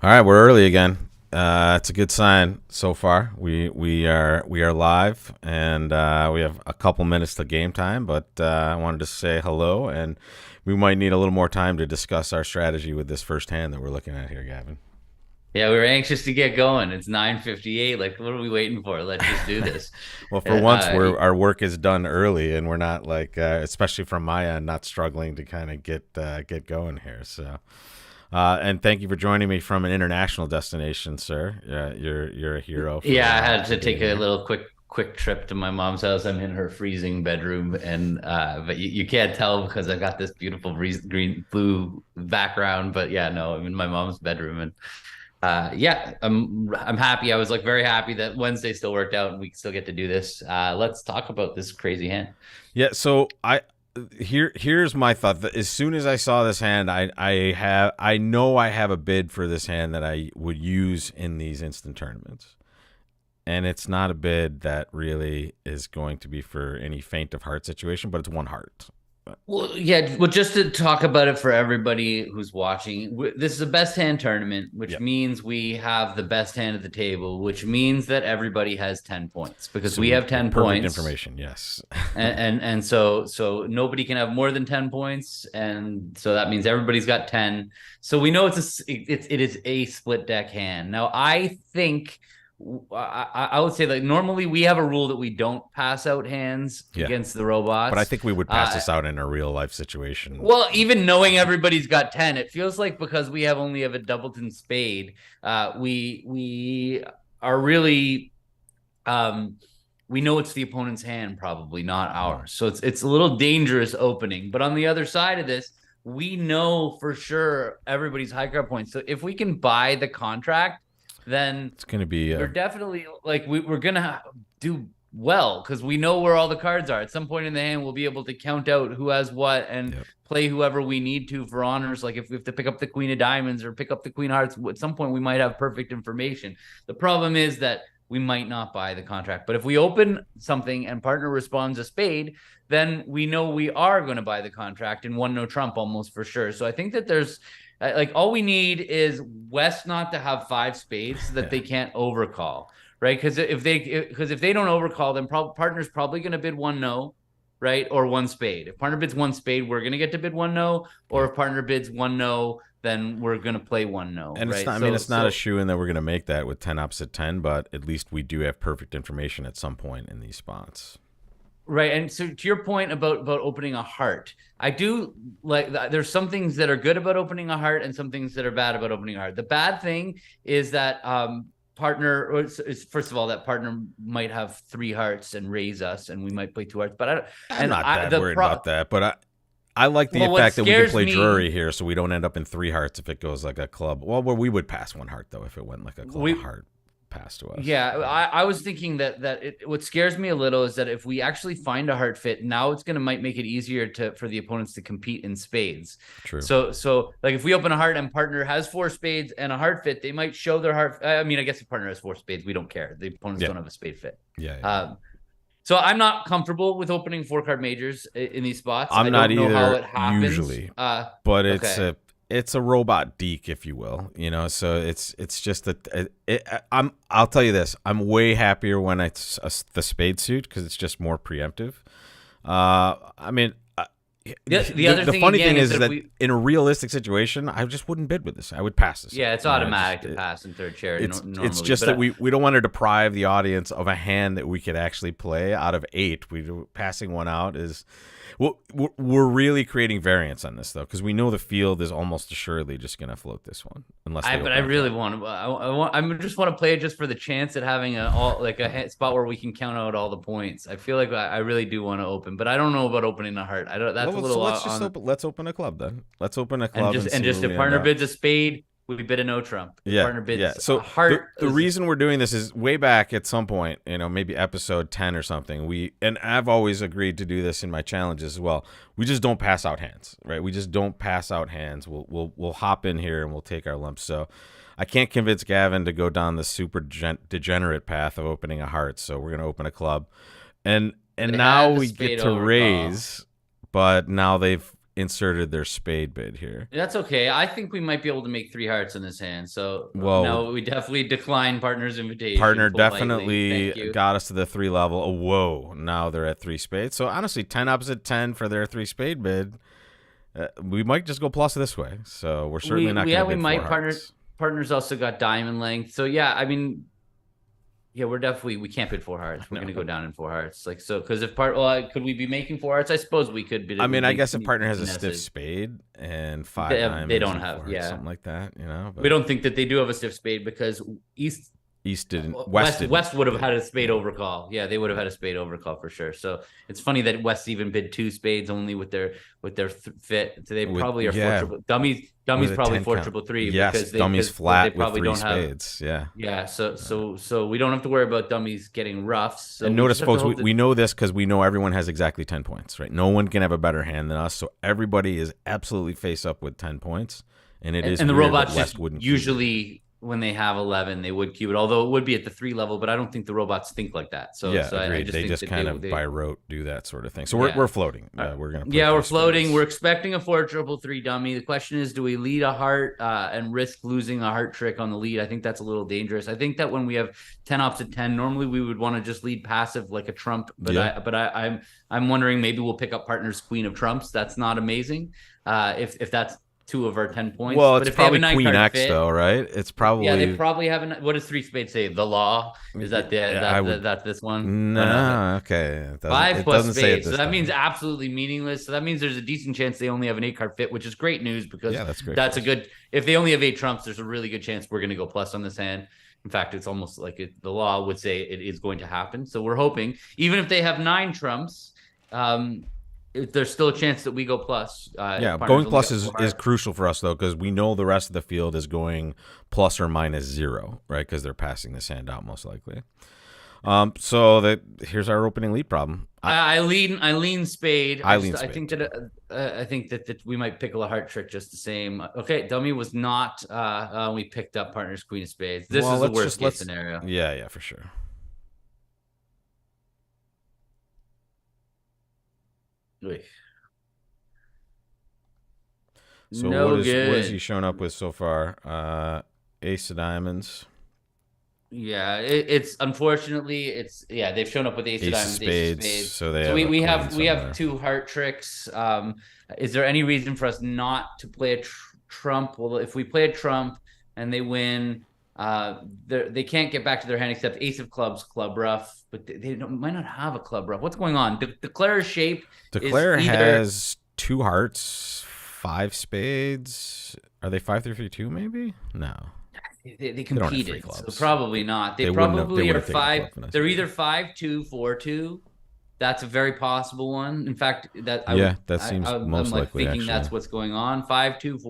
All right, we're early again. It's a good sign so far. We are live, and we have a couple minutes to game time. But I wanted to say hello, and we might need a little more time to discuss our strategy with this first hand that we're looking at here, Gavin. Yeah, we were anxious to get going. It's 9:58. Like, what are we waiting for? Let's just do this. Well, Uh, for once, uh, our work is done early, and we're not like, especially from my end, not struggling to kind of get going here. So. And thank you for joining me from an international destination, sir. You're a hero yeah, I for had to being take a here. little quick trip to my mom's house. I'm in her freezing bedroom, and but you can't tell because I got this beautiful green blue background. But yeah, no, I'm in my mom's bedroom, and yeah, I'm happy. I was like very happy that Wednesday still worked out, and we still get to do this. Let's talk about this crazy hand. Yeah. So here's my thought. As soon as I saw this hand, I know I have a bid for this hand that I would use in these instant tournaments, and it's not a bid that really is going to be for any faint of heart situation, but it's one heart. Well, yeah. Well, just to talk about it for everybody who's watching, this is a best hand tournament, which Yep. means we have the best hand at the table, which means that everybody has 10 points because we have 10 Perfect points, information. Yes. and so nobody can have more than 10 points, and so that means everybody's got 10. So we know it is a split deck hand. Now, I think. I would say that normally we have a rule that we don't pass out hands Yeah. against the But I robots. think we would pass this out in a real life situation. Well, even knowing everybody's got 10, it feels like because we only have a Doubleton spade, we are really we know it's the opponent's hand, probably not ours. So it's a little dangerous opening. But on the other side of this, we know for sure everybody's high card points. So if we can buy the contract, then It's going to be we're definitely like we're gonna do well because we know where all the cards are. At some point in the hand, we'll be able to count out who has what and Yep. play whoever we need to for honors. Like if we have to pick up the queen of diamonds or pick up the queen of hearts, at some point we might have perfect information. The problem is that we might not buy the contract. But if we open something and partner responds a spade, then we know we are going to buy the contract and one no trump almost for sure. So I think that there's like all we need is West not to have five spades so that they can't overcall, right? Because if they don't overcall, then partner's probably going to bid one no, right, or one spade. If partner bids one spade, we're going to get to bid one no, or if partner bids one no, then we're going to play one no. And right? it's not, I mean, it's not a shoe in that we're going to make that with 10 opposite 10, but at least we do have perfect information at some point in these spots. Right. And so to your point about opening a heart, I do like there's some things that are good about opening a heart and some things that are bad about opening a heart. The bad thing is that partner is first of all that partner might have three hearts and raise us and we might play two hearts. But I'm not that worried about that, but I like the fact that we can play Drury here so we don't end up in three hearts if it goes like a club. Well, where we would pass one heart, though, if it went like a club heart pass to us. Yeah, I was thinking that what scares me a little is that if we actually find a heart fit, now it's gonna might make it easier for the opponents to compete in spades. True. So like if we open a heart and partner has four spades and a heart fit, they might show their heart. I mean, I guess if partner has four spades, we don't care. The opponents don't have a spade fit. Yeah. So I'm not comfortable with opening four card majors in these spots. I'm not know either how it happens. Usually, but it's a robot deke, if you will. So it's just that I'll tell you this: I'm way happier when it's the spade suit because it's just more preemptive. I mean, the funny thing is that in a realistic situation, I just wouldn't bid with this. I would pass this. Yeah, it's automatic to pass in third chair. It's just that we don't want to deprive the audience of a hand that we could actually play out of 8. Passing one out is. Well, we're really creating variance on this though, because we know the field is almost assuredly just going to float this one, unless. But I really want to. I just want to play it just for the chance at having a spot where we can count out all the points. I feel like I really do want to open, but I don't know about opening a heart. I don't. That's a little. Let's open a club then. Let's open a club and just if partner bids a spade, we bid a no trump. If partner bids So a heart. The reason we're doing this is way back at some point, maybe episode 10 or something. And I've always agreed to do this in my challenges as well. We just don't pass out hands, right? We just don't pass out hands. We'll hop in here and we'll take our lumps. So I can't convince Gavin to go down the super degenerate path of opening a heart. So we're going to open a club, and now we get to raise, but now they've inserted their spade bid here. That's okay. I think we might be able to make 3 hearts in this hand. So Well, no, we definitely decline partner's invitation. Partner politely. definitely Thank you. got us to the 3 level. Oh, whoa. Now they're at 3 spades. So honestly, 10 opposite 10 for their 3 spade bid. We might just go plus this way. So we're certainly not going to bid 4 hearts. Partners also got diamond length. So yeah, I mean, yeah, we can't bid 4 hearts. We're going to go down in 4 hearts. Like, so, because if could we be making 4 hearts? I suppose we could. I mean, I guess if partner has a stiff spade and 5 diamonds, they don't have, something like that, you know. But we don't think that they do have a stiff spade because West would have had a spade overcall. Yeah, they would have had a spade overcall for sure. So it's funny that West even bid 2 spades only with their fit. So they probably are 4 triple dummies. Dummies probably 4 triple 3. Yes, because dummies flat they probably with 3 don't spades. Have, yeah. So we don't have to worry about dummies getting roughs. So and notice, folks, we know this because we know everyone has exactly 10 points, right? No one can have a better hand than us. So everybody is absolutely face up with 10 points, and the robots just usually. When they have 11, they would cube it, although it would be at the 3 level, but I don't think the robots think like that. So, yeah, so agreed. I just they think just kind of by rote do that sort of thing. So we're floating. We're going to we're floating. Spades. We're expecting a 4 triple 3 dummy. The question is, do we lead a heart and risk losing a heart trick on the lead? I think that's a little dangerous. I think that when we have 10 opposite 10, normally we would want to just lead passive like a trump, but I'm wondering maybe we'll pick up partner's queen of trumps. That's not amazing. If that's 2 of our 10 points. Well, but it's probably Queen X though, right? It's probably they probably have. What does 3 spades say? The law is that that's this one? No, okay. 5 plus spades. So that means absolutely meaningless. So that means there's a decent chance they only have an 8 card fit, which is great news because that's a good. If they only have 8 trumps, there's a really good chance we're going to go plus on this hand. In fact, it's almost like the law would say it is going to happen. So we're hoping, even if they have 9 trumps. There's still a chance that we go plus. Going plus is crucial for us, though, because we know the rest of the field is going plus or minus 0, right? Because they're passing this hand out most likely. So here's our opening lead problem. I lean spade. I think that we might pickle a heart trick just the same. Okay, dummy was not. We picked up partner's queen of spades. This is the worst case scenario. Yeah, for sure. So what is he shown up with so far? Ace of diamonds. Yeah, it's unfortunately they've shown up with ace of diamonds, spades, ace of spades. So we have 2 heart tricks. Is there any reason for us not to play a trump? Well, if we play a trump and they win, they can't get back to their hand except ace of clubs, club rough, but they might not have a club rough. What's going on? Declare's shape. Declare has 2 hearts, 5 spades. Are they 5-3-3-2? Maybe no. They competed, so probably not. They probably are 5. They're either 5-2, 4-2. That's a very possible one. In fact, that seems most likely. Thinking actually. That's what's going on. 5-2,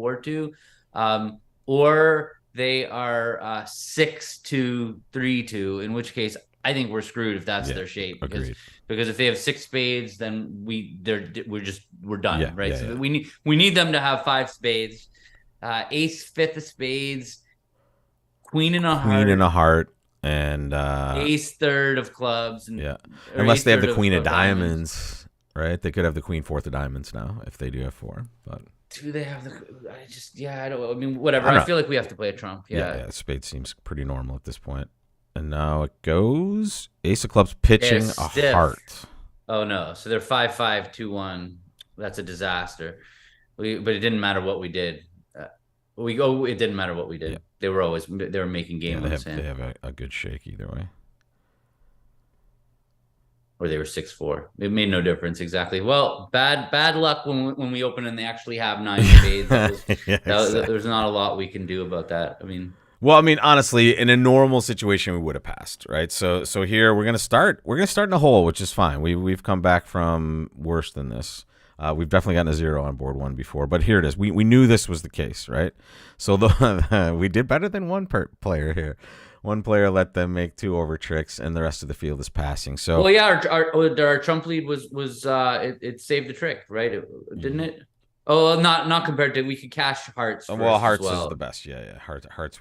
4-2, or they are 6-2, 3-2. In which case, I think we're screwed if that's their shape. Because if they have 6 spades, then we're done, right? So we need them to have 5 spades, ace, 5th of spades, queen in a heart, and ace, 3rd of clubs, unless they have the queen of diamonds, right? They could have the queen 4th of diamonds now if they do have 4, but. Do they have I don't. I mean, whatever. I feel like we have to play a trump. Yeah. Spade seems pretty normal at this point. And now it goes ace of clubs pitching a heart. Oh no! So they're 5-5, 2-1. That's a disaster. But it didn't matter what we did. It didn't matter what we did. Yeah. They were making game. They have a good shake either way. Or they were 6-4. It made no difference exactly. Well, bad luck when we open and they actually have 9 spades. There's not a lot we can do about that. I mean, honestly, in a normal situation, we would have passed, right? So here we're gonna start in a hole, which is fine. We've come back from worse than this. We've definitely gotten a 0 on board 1 before, but here it is. We knew this was the case, right? So we did better than one player here. One player let them make 2 over tricks, and the rest of the field is passing. So, well, yeah, our trump lead was it saved the trick, right? Didn't it? Oh, not compared to, we could cash hearts Well, first as hearts is the well. best. Yeah. Hearts.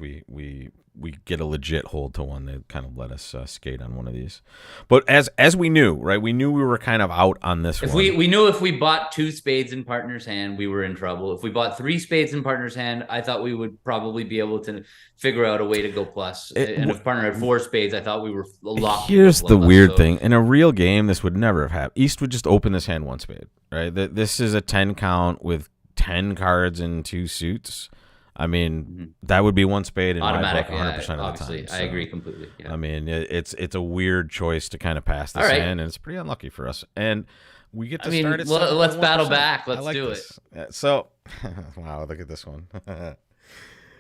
We get a legit hold to one. They kind of let us skate on one of these. But as we knew, right? We knew we were kind of out on this If one. we knew if we bought 2 spades in partner's hand, we were in trouble. If we bought 3 spades in partner's hand, I thought we would probably be able to figure out a way to go plus. And if partner had 4 spades, I thought we were locked. Here's the weird thing: in a real game, this would never have happened. East would just open this hand 1 spade, right? This is a 10 count with 10 cards and 2 suits. I mean, that would be 1 spade in automatic, my book 100% of the obviously. time. So, I agree completely. Yeah. I mean, it's a weird choice to kind of pass this in, and it's pretty unlucky for us. And we get to start at let's battle 7.1%. back. Let's like do this. Yeah, so, wow, look at this one.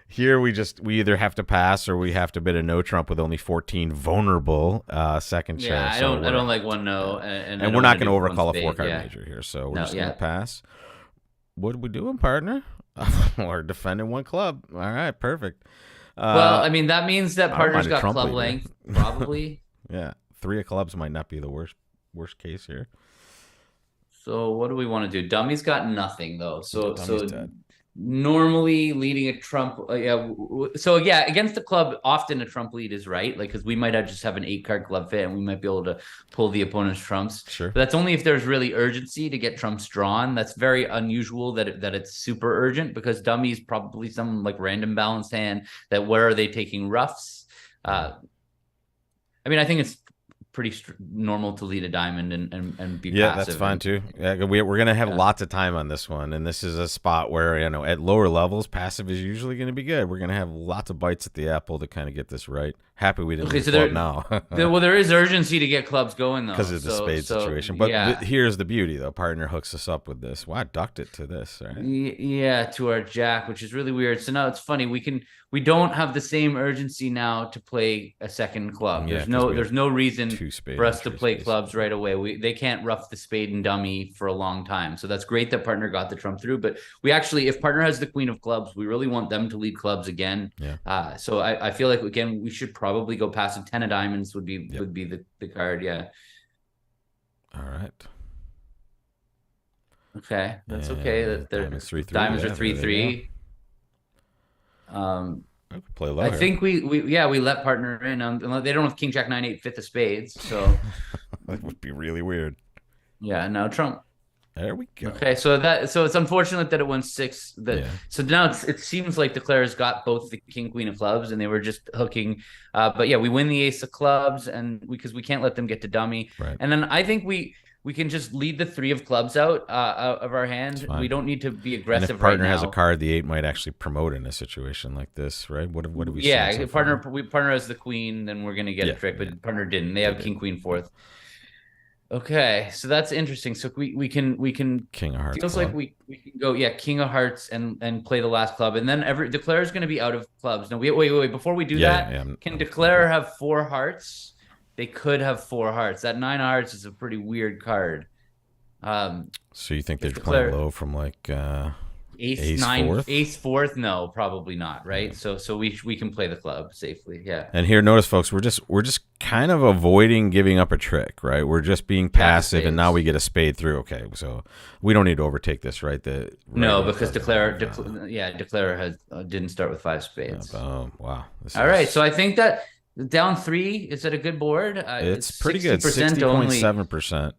Here we either have to pass or we have to bid a no trump with only 14 vulnerable second chair. Yeah, I don't like one no, and we're not going to overcall a 4-card major here, so we're just going to pass. What are we doing, partner? We're defending 1 club. All right, perfect. Well, I mean, that means that partner's got club length, probably. Yeah, 3 of clubs might not be the worst case here. So what do we want to do? Dummy's got nothing though. So dead. Normally leading a trump, so yeah, against the club, often a trump lead is right, like, because we might just have an 8-card club fit and we might be able to pull the opponent's trumps. Sure, but that's only if there's really urgency to get trumps drawn. That's very unusual that it's super urgent, because Dummy's probably some like random balanced hand that, where are they taking roughs? I mean, I think it's pretty normal to lead a diamond and be passive. That's fine too. Yeah, we're gonna have lots of time on this one, and this is a spot where, at lower levels, passive is usually going to be good. We're gonna have lots of bites at the apple to kind of get this right. Happy we didn't club now. Well, there is urgency to get clubs going though, because of the spade situation. But here's the beauty though. Partner hooks us up with this. Wow, ducked it to this, right? Yeah, to our jack, which is really weird. So now it's funny. We don't have the same urgency now to play a second club. There's no reason for us to play clubs right away. They can't rough the spade and dummy for a long time. So that's great that partner got the trump through. But we actually, if partner has the queen of clubs, we really want them to lead clubs again. Yeah. So I feel like, again, we should probably go past 10 of diamonds would be the card. Yeah. All right. Okay, that's okay. Diamonds 3-3. Diamonds are 3-3. Play low. I think we let partner in. They don't have king jack 9-8 fifth of spades, so that would be really weird. Yeah, now trump. There we go. Okay, so it's unfortunate that it went 6. So now it seems like the Claire's got both the king queen of clubs, and they were just hooking. But yeah, we win the ace of clubs, and because we can't let them get to dummy. Right. And then I think we can just lead the 3 of clubs out of our hand. We don't need to be aggressive. And if partner right has now. a card, the 8 might actually promote in a situation like this, right? What do we? Yeah, if partner has the queen, then we're gonna get a trick. But partner didn't. They have king queen 4th. Okay, so that's interesting. So we can king of hearts. Feels like we can go king of hearts and play the last club, and then Declare is going to be out of clubs. No, wait. Before we do that, can Declare have 4 hearts? They could have 4 hearts. That 9 of hearts is a pretty weird card. So you think they're playing low from like ace 9, 4th? Ace 4th? No, probably not. Right. Yeah. So we can play the club safely. Yeah. And here, notice, folks, we're just kind of avoiding giving up a trick, right? We're just being passive, and now we get a spade through. Okay, so we don't need to overtake this, right? No, because Declare didn't start with 5 spades. Wow. All right, so I think that down 3 is at a good board. It's pretty good, 60.7%.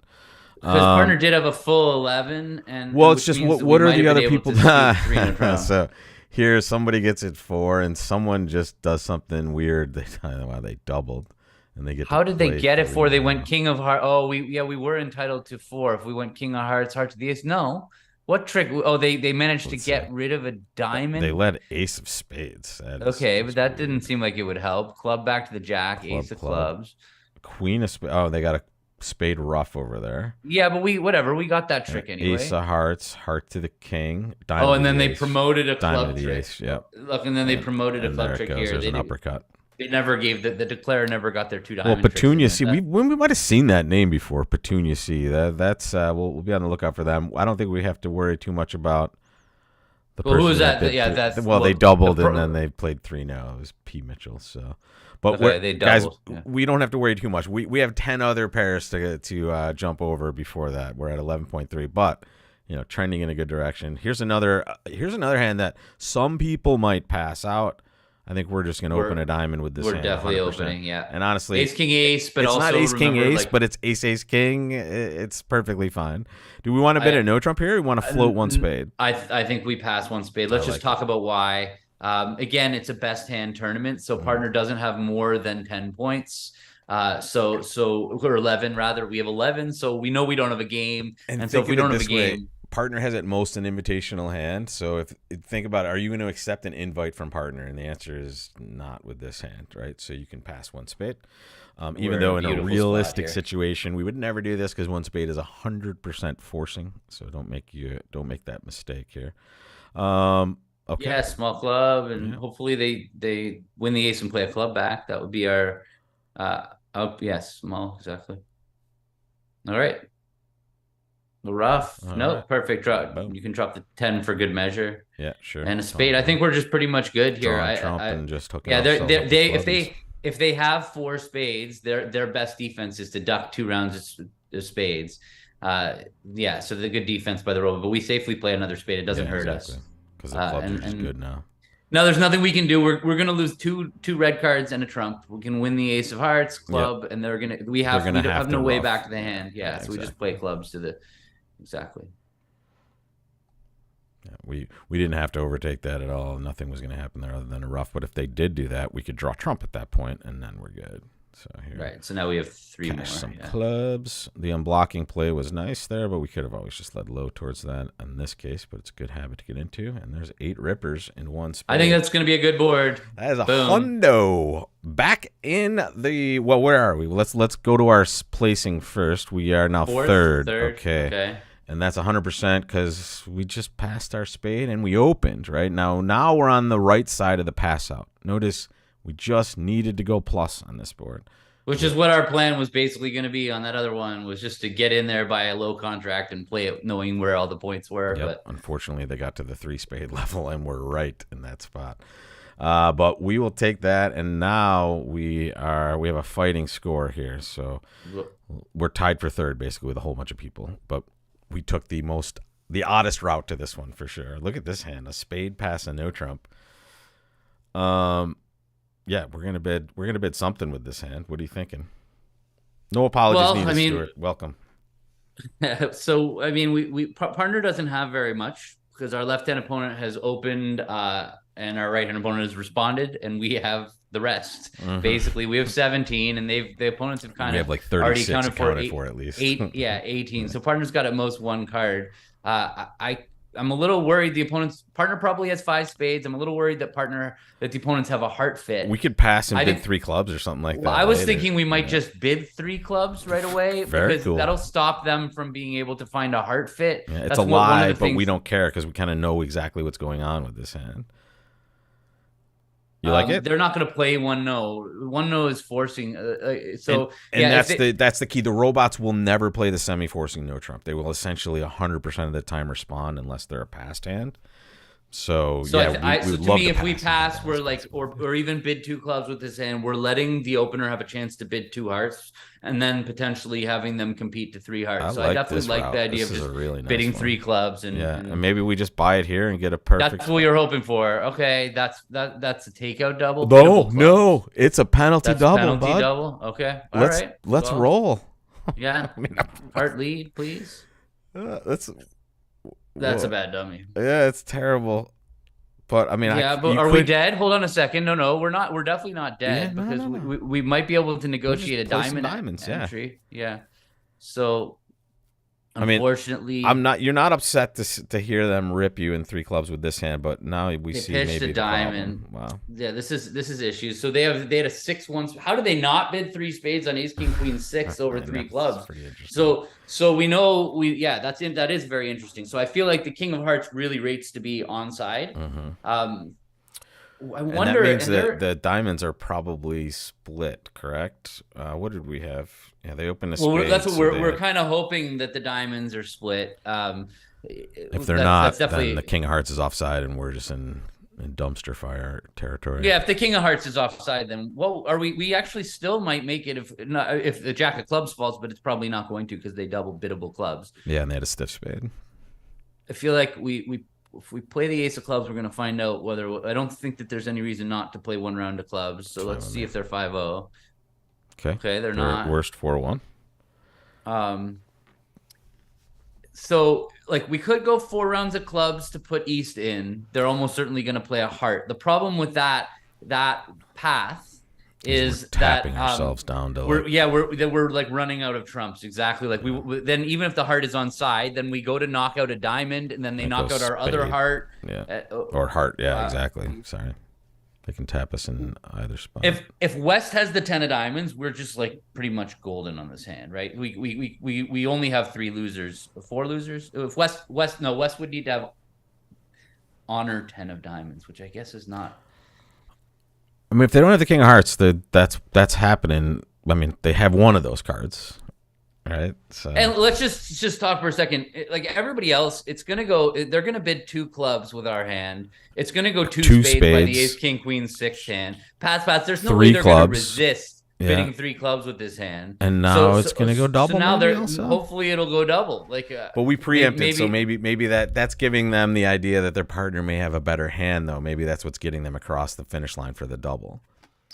Because partner did have a full 11, and it's just what are the other people? So here, somebody gets it 4, and someone just does something weird. They doubled, and they get. How did they get it 4? They went king of hearts. Oh, we were entitled to 4 if we went king of hearts, heart to the ace. No, what trick? Oh, they managed to get rid of a diamond. They led ace of spades. Okay, but that didn't seem like it would help. Club back to the jack, ace of clubs, queen of spades. Oh, they got a spade rough over there. Yeah, but we got that trick anyway. Ace of hearts, heart to the king, diamond. Oh, and then they promoted a club trick. Ace, yep. Look, and then they promoted a club trick here. There's an uppercut. They never gave the Declare never got their 2 diamond. Well, Petunia C. We might have seen that name before. Petunia C. That's we'll be on the lookout for them. I don't think we have to worry too much about the person. Who was that? They doubled and then they played 3 now. It was P. Mitchell. So. But guys, we don't have to worry too much. We have 10 other pairs to jump over before that. We're at 11.3. But trending in a good direction. Here's another hand that some people might pass out. I think we're just going to open a diamond with this hand. We're definitely 100%. opening, yeah. And honestly, ace king ace, but it's also not ace king ace, like, but it's ace ace king. It's perfectly fine. Do we want to bid a no trump here? Or we want to float one spade. I think we pass one spade. Let's just talk about why. Again, it's a best hand tournament, so partner doesn't have more than 10 points. So or 11 rather. We have 11, so we know we don't have a game, and so if we don't have a game. Partner has at most an invitational hand. So if think about it, are you going to accept an invite from partner? And the answer is not with this hand, right? So you can pass one spade. Even though in a realistic situation, we would never do this because one spade is 100% forcing. So don't make that mistake here. Okay. Yeah, small club, and hopefully they win the ace and play a club back. That would be our small, exactly. All right. Rough. Perfect drop. Boom. You can drop the 10 for good measure. Yeah, sure. And a spade. I think we're just pretty much good here. And just hook it if they have 4 spades, their best defense is to duck 2 rounds of spades. So the good defense by the rover, but we safely play another spade. It doesn't hurt us because the clubs are just good now. No, there's nothing we can do. We're gonna lose two red cards and a trump. We can win the ace of hearts, club, and we have no way back to the hand. So exactly. We just play clubs to the. Exactly. Yeah, we didn't have to overtake that at all. Nothing was going to happen there other than a rough. But if they did do that, we could draw trump at that point, and then we're good. So here, right. So now we have 3 more. Some clubs. The unblocking play was nice there, but we could have always just led low towards that in this case. But it's a good habit to get into. And there's 8 rippers in one spade. I think that's going to be a good board. That is a hundo. Back in the where are we? Let's go to our placing first. We are now third. Okay. And that's 100% because we just passed our spade and we opened, right? Now we're on the right side of the pass out. Notice we just needed to go plus on this board. Which is what our plan was basically going to be on that other one, was just to get in there by a low contract and play it knowing where all the points were. Yep. But unfortunately, they got to the 3 spade level and we're right in that spot. But we will take that, and now we have a fighting score here. So we're tied for third basically with a whole bunch of people. But we took the oddest route to this one for sure. Look at this hand, a spade pass and no trump. We're gonna bid something with this hand. What are you thinking? No apologies needed, Stuart. Welcome. So we partner doesn't have very much because our left-hand opponent has opened and our right-hand opponent has responded, and we have the rest. Mm-hmm. Basically, we have 17, and the opponents have have like 36 already counted for at least 18. Yeah. So partner's got at most 1 card. I'm a little worried the partner probably has 5 spades. I'm a little worried that the opponents have a heart fit. We could pass and bid 3 clubs or something like that. I was thinking we might just bid 3 clubs right away because that'll stop them from being able to find a heart fit. Yeah, it's a lie, but we don't care because we kind of know exactly what's going on with this hand. You like it? They're not going to play 1-no. 1-no is forcing. That's the key. The robots will never play the semi-forcing no trump. They will essentially 100% of the time respond unless they're a passed hand. So to me, if we pass, we're like, or even bid 2 clubs with this hand, we're letting the opener have a chance to bid 2 hearts, and then potentially having them compete to 3 hearts. I definitely like the idea of just really bidding 3 clubs, and maybe we just buy it here and get a perfect. That's what you're hoping for. Okay, that's a takeout double. No, it's a penalty double. Double. Okay, let's roll. Yeah, heart lead, please. That's a bad dummy. Yeah, it's terrible. But but are we dead? Hold on a second. No, we're not. We're definitely not dead because we might be able to negotiate a diamond entry. Yeah. So unfortunately, I'm not. You're not upset to hear them rip you in 3 clubs with this hand, but now we see maybe the diamond. Wow. Yeah, this is issues. So they had a 6-1. How did they not bid 3 spades on ace king queen 6 over 3 clubs? Pretty interesting. So we know that is very interesting. So I feel like the king of hearts really rates to be onside. Mm-hmm. I wonder. And that means that the diamonds are probably split, correct? What did we have? Yeah, they opened a spade. Well, that's what we're kind of hoping that the diamonds are split. If they're not, then the king of hearts is offside, and we're just in dumpster fire territory. Yeah, if the king of hearts is offside, then we actually still might make it if the jack of clubs falls, but it's probably not going to because they double biddable clubs. Yeah, and they had a stiff spade. I feel like we if we play the ace of clubs, we're going to find out whether. I don't think that there's any reason not to play one round of clubs. So let's see if they're 5-0. Okay, they're not. Worst 4-1. So like we could go 4 rounds of clubs to put East in. They're almost certainly going to play a heart. The problem with that path is we're tapping that ourselves down to we're like running out of trumps. Exactly. Like we then even if the heart is on side, then we go to knock out a diamond, and then they knock out our other heart. Yeah. Or heart. Yeah, exactly. Sorry. They can tap us in either spot. If West has the 10 of diamonds, we're just like pretty much golden on this hand, right? We only have 4 losers. If West would need to have honor 10 of diamonds, which I guess is not. I mean, if they don't have the king of hearts, that's happening. I mean, they have one of those cards, right? So. And let's just talk for a second. Like everybody else, it's gonna go. They're gonna bid 2 clubs with our hand. It's gonna go 2 spades by the ace, king, queen, 6 hand. Pass. There's no way they're gonna resist bidding 3 clubs with this hand. And now it's gonna go double. So now hopefully it'll go double. Like, but we preempted, so maybe that's giving them the idea that their partner may have a better hand, though. Maybe that's what's getting them across the finish line for the double.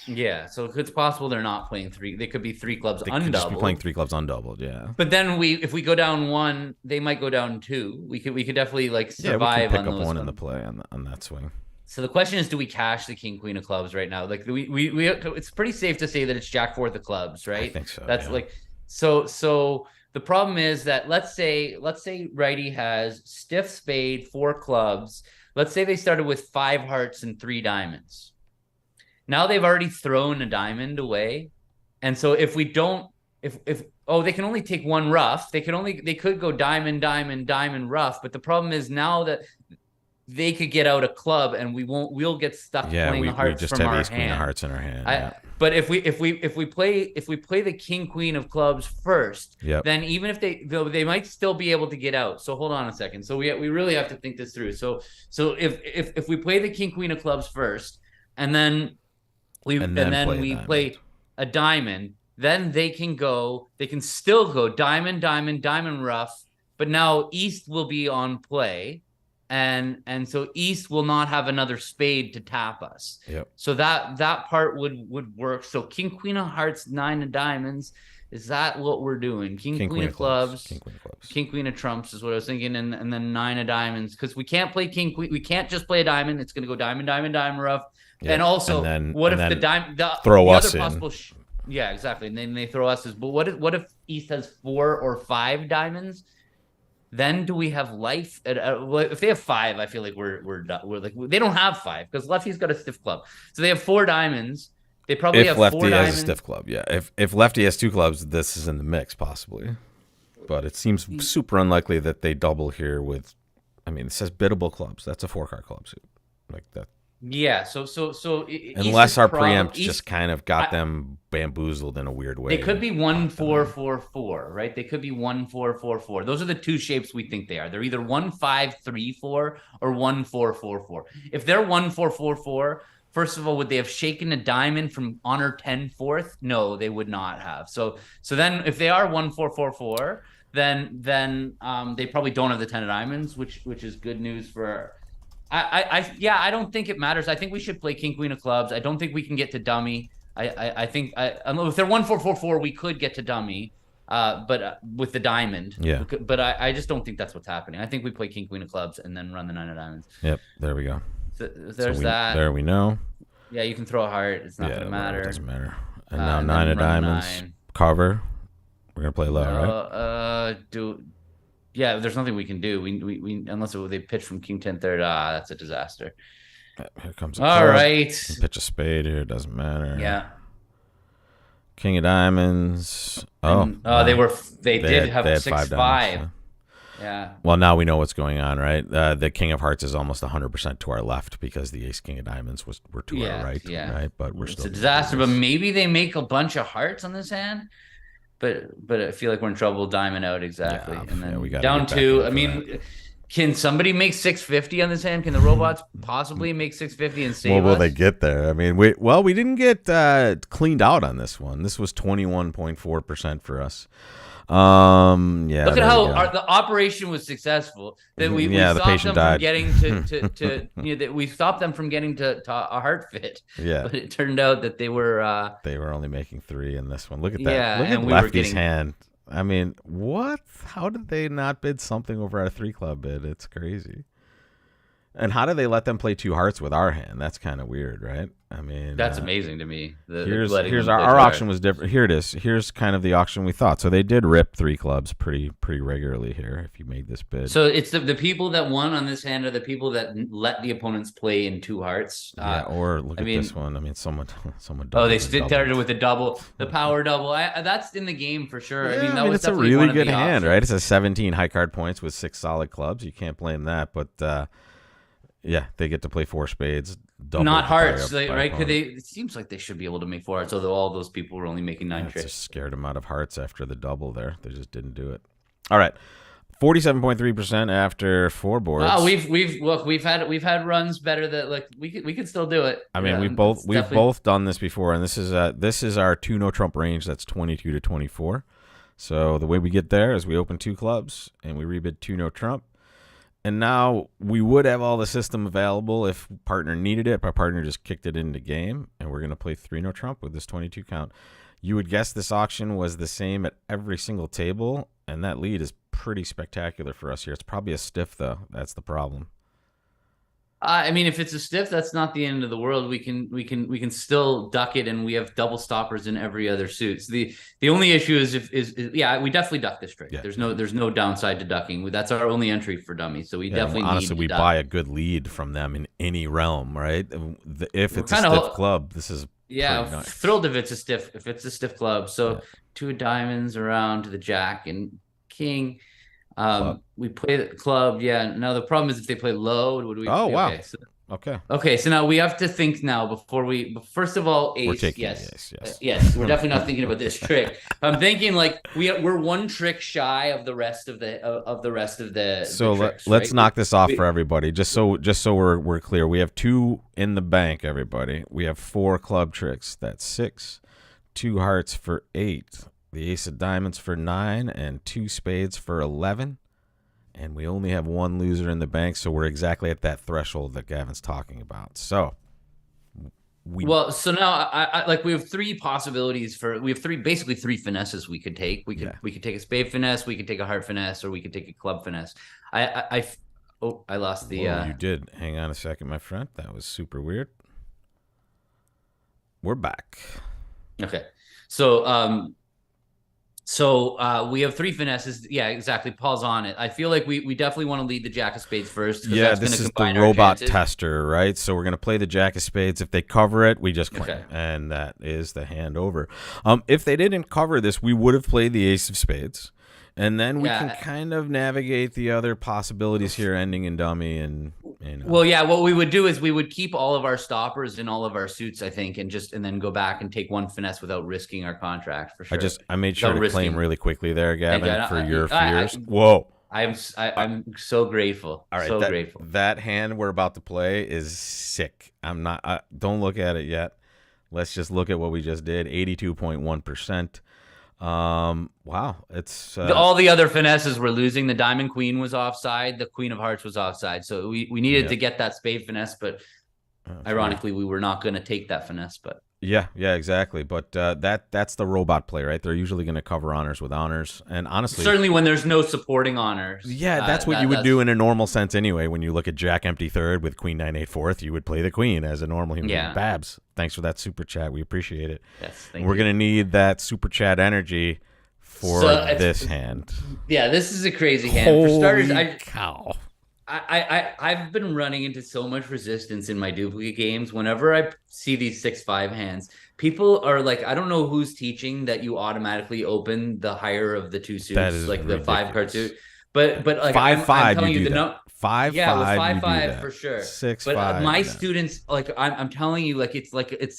Yeah, so it's possible they're not playing 3. They could be 3 clubs undoubled. They could just be playing 3 clubs undoubled, yeah. But then if we go down 1, they might go down 2. We could definitely like survive we can pick on up those 1 in the play on that swing. So the question is, do we cash the king queen of clubs right now? Like we it's pretty safe to say that it's jack 4 of clubs, right? I think so. That's like so the problem is that let's say righty has stiff spade, 4 clubs. Let's say they started with 5 hearts and 3 diamonds. Now they've already thrown a diamond away. And so if we don't if they can only take 1 rough, they could go diamond, diamond, diamond, rough, but the problem is now that they could get out a club, and we'll get stuck playing the hearts. We just have ace queen of hearts in our hand. But if we play the king queen of clubs first, then even if they might still be able to get out. So hold on a second. So we really have to think this through. So if we play the king queen of clubs first, and then we play a diamond, then they can still go diamond, diamond, diamond, rough. But now East will be on play. And so East will not have another spade to tap us. Yep. So that part would work. So king queen of hearts, 9 of diamonds. Is that what we're doing? King queen of clubs. King queen of trumps is what I was thinking, and then 9 of diamonds, because we can't play king queen. We can't just play a diamond. It's going to go diamond, diamond, diamond, rough. Yep. And also, what if the diamond throw us in? Yeah, exactly. And then they throw us as. But what if East has 4 or 5 diamonds? Then do we have life? If they have 5, I feel like we're like they don't have 5 because lefty's got a stiff club. So they have 4 diamonds. They probably have 4 diamonds. If lefty has a stiff club, yeah. If lefty has 2 clubs, this is in the mix possibly. But it seems super unlikely that they double here with. I mean, it says biddable clubs. That's a 4-card club suit, like that. Yeah, so unless our preempt just kind of got them bamboozled in a weird way. They could be 1-4-4-4, right? They could be 1-4-4-4. Those are the 2 shapes we think they are. They're either 1-5-3-4 or 1-4-4-4. If they're 1-4-4-4, first of all, would they have shaken a diamond from honor 10-4th? No, they would not have. So then if they are 1-4-4-4, then they probably don't have the 10 of diamonds, which is good news for. I don't think it matters. I think we should play king queen of clubs. I don't think we can get to dummy. I think if they're 1-4-4-4, we could get to dummy, but with the diamond. Yeah. But I just don't think that's what's happening. I think we play king queen of clubs and then run the 9 of diamonds. Yep. There we go. So there's that. There we know. Yeah, you can throw a heart. It's not gonna matter. It doesn't matter. And now 9 of diamonds. 9. Cover. We're gonna play low, right? Yeah, there's nothing we can do. We unless they pitch from king 10 third. That's a disaster. Here comes a all right. Pitch a spade here. Doesn't matter. Yeah. King of diamonds. They did have 6-5. Yeah. Well, now we know what's going on, right? The king of hearts is almost 100% to our left because the ace king of diamonds were to our right. Yeah. Right. But we're it's still a disaster. But maybe they make a bunch of hearts on this hand. But I feel like we're in trouble. Diamond out exactly, and then we got down 2. I mean, can somebody make 650 on this hand? Can the robots possibly make 650 and save us? Will they get there? I mean, we didn't get cleaned out on this one. This was 21.4% for us. Yeah, Look at there we how go. the operation was successful. That we Yeah, the stopped patient them from died. getting to that we stopped them from getting to a heart fit. Yeah, But it turned out that they were they were only making 3 in this one. Look at that. yeah, Look at and we were Lefty's getting hand. I mean, what? How did they not bid something over our 3 club bid? It's crazy. And how do they let them play 2 hearts with our hand? That's kind of weird, right? I mean, that's amazing to me. here's our auction was different. Here it is. Here's kind of the auction we thought. So they did rip 3 clubs pretty regularly here. If you made this bid, So it's the people that won on this hand are the people that let the opponents play in 2 hearts. yeah. Or look at this one. I mean, someone. Oh, they started with the double, the power double. That's in the game for sure. Yeah, I mean, that was it's a definitely really one good of the hand, options. right? It's a 17 high card points with 6 solid clubs. You can't blame that. But yeah, they get to play 4 spades, double Not hearts, by right? Because opponent. it seems like they should be able to make 4 hearts, although all those people were only making 9 Yeah, tricks. just scared them out of hearts after the double there. They just didn't do it. All right. 47.3% after 4 boards. Oh, we've had runs better that like we could still do it. I mean, Yeah, we've both done this before, and this is our 2 no trump range. That's 22 to 24. So the way we get there is we open 2 clubs and we rebid 2 no trump. And now we would have all the system available if partner needed it, but partner just kicked it into game, and we're going to play 3 no trump with this 22 count. You would guess this auction was the same at every single table, and that lead is pretty spectacular for us here. It's probably a stiff, though. That's the problem. I mean, if it's a stiff, that's not the end of the world. We can still duck it, and we have double stoppers in every other suits. The only issue is yeah, we definitely duck this trick. Yeah. There's no downside to ducking. That's our only entry for dummies. So we definitely honestly, need we to buy a good lead from them in any realm, right? If it's a kinda stiff club, this is nice. Thrilled if it's a stiff club. So 2 of diamonds around to the jack and king. We play the club. Yeah. Now the problem is if they play low, would we? Oh, wow. Okay. Okay. Okay. So now we have to think now before first of all, ace. We're taking Yes. yes. Yes. We're definitely not thinking about this trick. I'm thinking like we're 1 trick shy of the rest of the. So tricks, let's right? knock this off for everybody. Just so we're clear, we have 2 in the bank. Everybody, we have 4 club tricks. That's 6, 2 hearts for 8, the ace of diamonds for 9, and 2 spades for 11. And we only have 1 loser in the bank, so we're exactly at that threshold that Gavin's talking about. So, so now I like we have 3 possibilities basically 3 finesses we could take. We could take a spade finesse, we could take a heart finesse, or we could take a club finesse. I lost the. Whoa, you did. Hang on a second, my friend. That was super weird. We're back. Okay, so we have 3 finesses. Yeah, exactly. Paul's on it. I feel like we definitely want to lead the jack of spades first. Yeah, this is the robot tester, right? So we're going to play the jack of spades. If they cover it, we just claim. Okay. And that is the hand over. If they didn't cover this, we would have played the ace of spades. And then we can kind of navigate the other possibilities here, ending in dummy and. Well, yeah. What we would do is we would keep all of our stoppers in all of our suits, I think, and then go back and take 1 finesse without risking our contract for sure. I made sure to claim really quickly there, Gavin, for your fears. Whoa. I'm so grateful. All right, so grateful. That hand we're about to play is sick. I'm not. Don't look at it yet. Let's just look at what we just did. 82.1%. Wow, it's all the other finesses were losing. The diamond queen was offside. The queen of hearts was offside. So we needed to get that spade finesse, but ironically, we were not going to take that finesse. But yeah, exactly. But that's the robot play, right? They're usually going to cover honors with honors, and honestly, certainly when there's no supporting honors. Yeah, that's what you would do in a normal sense anyway. When you look at jack empty third with queen 9 8 fourth, you would play the queen as a normal human being. Babs, thanks for that super chat. We appreciate it. Yes, we're going to need that super chat energy for this hand. Yeah, this is a crazy hand. Holy for starters, cow. I've been running into so much resistance in my duplicate games. Whenever I see these 6-5 hands, people are like, I don't know who's teaching that you automatically open the higher of the 2 suits, like ridiculous. The 5 card suit. But like 5-5, I'm telling you the no. 5-5, yeah, with 5-5 for sure. 6-5. But my students, like I'm telling you, like it's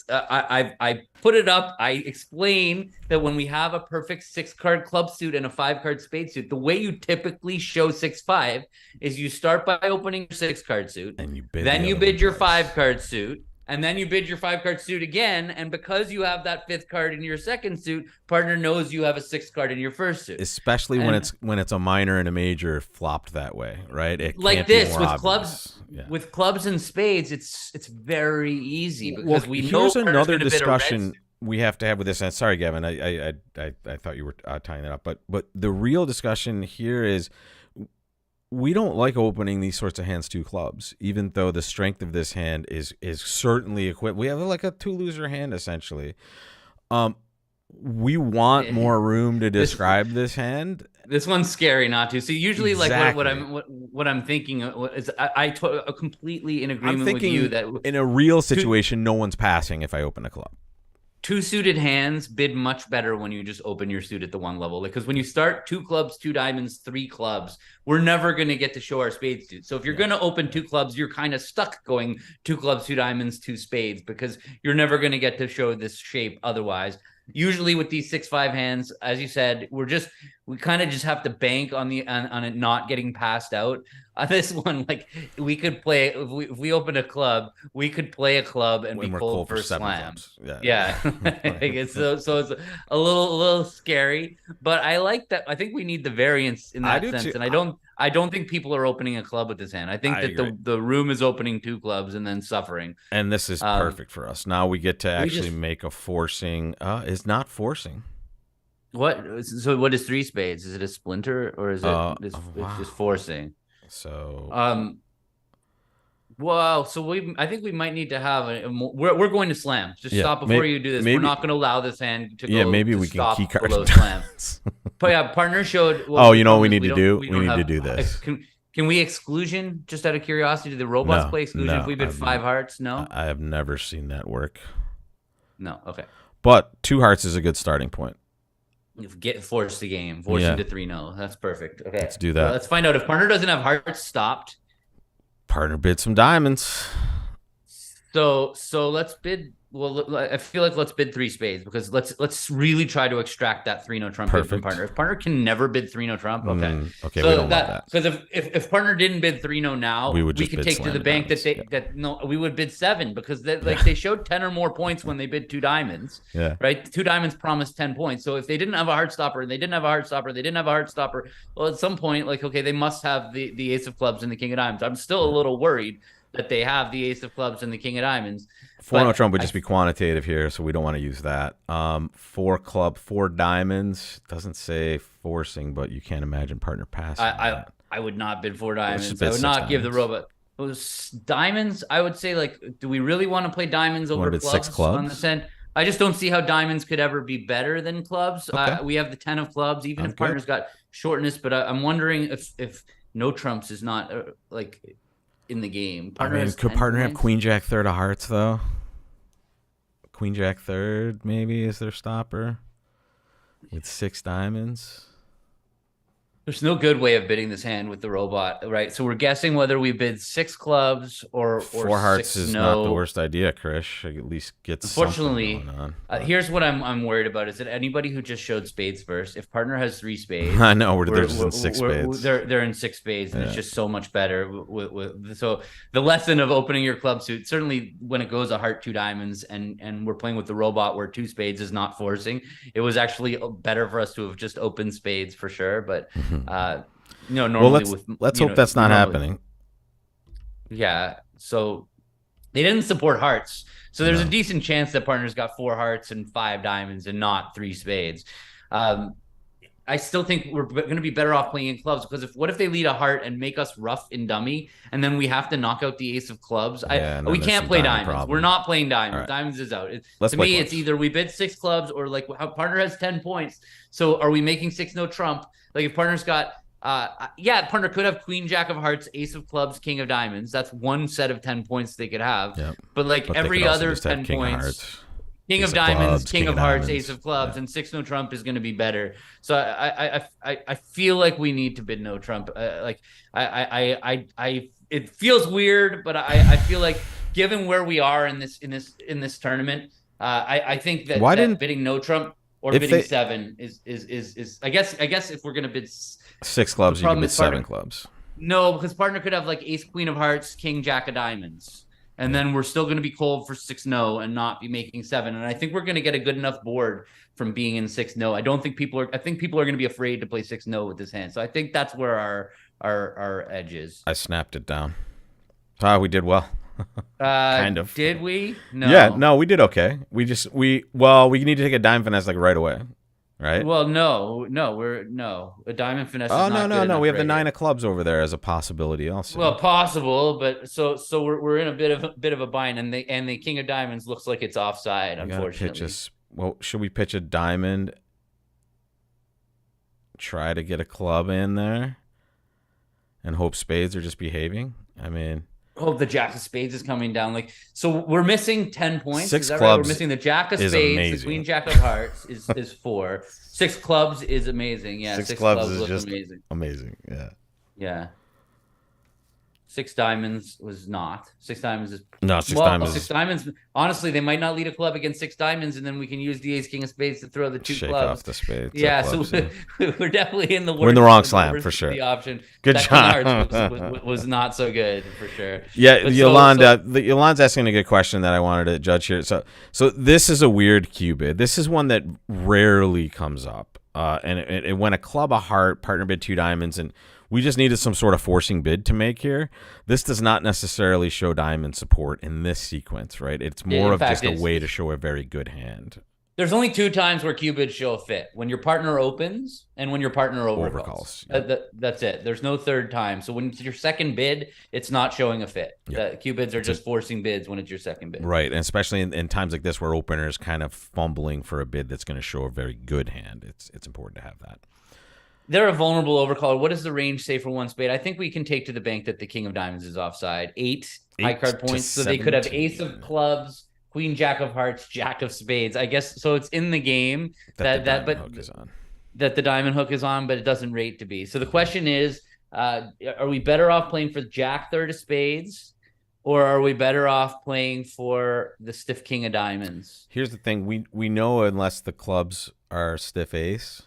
I put it up. I explain that when we have a perfect 6-card club suit and a 5-card spade suit, the way you typically show 6-5 is you start by opening your 6-card suit, and you bid your 5-card suit. and then you bid your 5-card suit again, and because you have that 5th card in your second suit, partner knows you have a 6th card in your first suit. Especially when it's a minor and a major flopped that way, right? It like can't this be more with obvious. clubs, with clubs and spades, it's very easy because we know here's another gonna bid a red discussion suit. we have to have with this. And sorry, Gavin, I thought you were tying that up, but the real discussion here is we don't like opening these sorts of hands 2 clubs, even though the strength of this hand is certainly equipped. We have like a 2-loser hand essentially. We want more room to describe this hand. This one's scary not to. So usually, Exactly. like what I'm thinking is, I completely in agreement I'm thinking with you that in a real situation, no one's passing if I open a club. 2 suited hands bid much better when you just open your suit at the 1 level. Because when you start 2 clubs, 2 diamonds, 3 clubs, we're never going to get to show our spades suit. So if you're going to open 2 clubs, you're kind of stuck going 2 clubs, 2 diamonds, 2 spades, because you're never going to get to show this shape otherwise. Usually with these 6-5 hands, as you said, we kind of just have to bank on it not getting passed out. On this one, like we could play if we open a club, we could play a club and When be we're cold for 7 slam. clubs. Yeah. so it's a little scary, but I like that. I think we need the variance in that sense, and I don't think people are opening a club with this hand. I think that the room is opening 2 clubs and then suffering. And this is perfect for us. Now we get to actually make a forcing. Is not forcing. What? So what is 3 spades? Is it a splinter or is it it's just forcing? So well, so I think we might need to have we're going to slam. Just stop before you do this. We're not going to allow this hand to go. Yeah, maybe we can key card below slam. But yeah, partner showed. You know what we need to do? We need to do this. Can we exclusion? Just out of curiosity, do the robots play exclusion if we bid 5 hearts? No, I have never seen that work. No, okay. But 2 hearts is a good starting point. Force the game, forcing to 3-0. That's perfect. Okay, let's do that. Let's find out if partner doesn't have hearts stopped. Partner bid some diamonds. So let's bid. Well, I feel like let's bid 3 spades because let's really try to extract that 3-0 trump bid from partner. If partner can never bid 3-0 trump, okay. Okay, so we don't want that. Because if partner didn't bid 3-0 now, we could take to the bank we would bid 7 because they showed 10 or more points when they bid 2 diamonds. Yeah. Right. 2 diamonds promised 10 points. So if they didn't have a heart stopper, they didn't have a heart stopper. Well, at some point, they must have the ace of clubs and the king of diamonds. I'm still a little worried that they have the ace of clubs and the king of diamonds. 4-0 trump would just be quantitative here, so we don't want to use that. 4 diamonds doesn't say forcing, but you can't imagine partner passing. I would not bid 4 diamonds. I would not give the robot those diamonds. I would say do we really want to play diamonds over clubs, 6 clubs on this end? I just don't see how diamonds could ever be better than clubs. Okay. We have the 10 of clubs, even if partner's got shortness. But I'm wondering if no trumps is not in the game. Could partner have queen jack third of hearts though? Queen jack third maybe is their stopper with 6 diamonds. There's no good way of bidding this hand with the robot, right? So we're guessing whether we bid 6 clubs or 4 hearts 6 is not the worst idea, Krish. At least get unfortunately something going on. Here's what I'm worried about is that anybody who just showed spades first, if partner has 3 spades, I know they're just in 6 spades. They're in 6 spades, and it's just so much better. So the lesson of opening your club suit, certainly when it goes a heart 2 diamonds, and we're playing with the robot where 2 spades is not forcing, it was actually better for us to have just opened spades for sure, but. Normally let's hope that's not happening. Yeah, so they didn't support hearts, so there's a decent chance that partner's got 4 hearts and 5 diamonds and not 3 spades. I still think we're going to be better off playing in clubs because what if they lead a heart and make us rough in dummy, and then we have to knock out the ace of clubs? We can't play diamonds. Problem. We're not playing diamonds. Right. Diamonds is out. To me, it's either we bid 6 clubs or how partner has 10 points. So are we making 6-0 trump? If partner's got partner could have queen jack of hearts, ace of clubs, king of diamonds. That's one set of 10 points they could have. Yep. But every other 10 points. King of diamonds, king of hearts, ace of clubs, and 6-0 trump is going to be better. So I feel like we need to bid no trump. It feels weird, but I feel like given where we are in this tournament, I think that bidding no trump or bidding 7 is I guess if we're going to bid 6 clubs, you can bid 7 clubs. No, because partner could have ace queen of hearts, king jack of diamonds. And then we're still going to be cold for 6-0 and not be making 7. And I think we're going to get a good enough board from being in 6-0. I think people are going to be afraid to play 6-0 with this hand. So I think that's where our edge is. I snapped it down. We did well. Kind of. Did we? No. Yeah, no, we did okay. We need to take a diamond finesse like right away. Right? Well, no, a diamond finesse. Oh, is not no. We have the 9 here. of clubs over there as a possibility also. Well, possible, but so we're in a bit of a bind, and the king of diamonds looks like it's offside. Unfortunately, should we pitch a diamond? Try to get a club in there, and hope spades are just behaving. I mean. Oh, the jack of spades is coming down. So we're missing 10 points. 6 clubs. Right? We're missing the jack of spades. Amazing. The queen jack of hearts is 4. 6 clubs is amazing. Yeah, 6 clubs is just amazing. Amazing. Yeah. Yeah. 6 diamonds was not. 6 diamonds is diamonds. 6 diamonds. Honestly, they might not lead a club against 6 diamonds, and then we can use the ace king of spades to throw the 2 shake clubs. Off the spades. Yeah, clubs, so we're definitely in the. We're in the wrong slam for sure. The option. Good job. Was not so good for sure. Yeah, Yolanda's asking a good question that I wanted to judge here. So this is a weird cue bid. This is one that rarely comes up. And it went a club, a heart, partner bid 2 diamonds, and we just needed some sort of forcing bid to make here. This does not necessarily show diamond support in this sequence, right? It's more of just a way to show a very good hand. There's only 2 times where cue bids show a fit: when your partner opens and when your partner overcalls. Yep. That's it. There's no third time. So when it's your second bid, it's not showing a fit. Yep. Cue bids are just forcing bids when it's your second bid. Right, and especially in times like this where openers kind of fumbling for a bid that's going to show a very good hand. It's important to have that. They're a vulnerable overcaller. What does the range say for 1 spade? I think we can take to the bank that the king of diamonds is offside. 8 high card points. So they could have ace of clubs, queen jack of hearts, jack of spades. I guess so. It's in the game that the diamond hook is on, but it doesn't rate to be. So the question is, are we better off playing for jack third of spades, or are we better off playing for the stiff king of diamonds? Here's the thing: we know unless the clubs are stiff ace,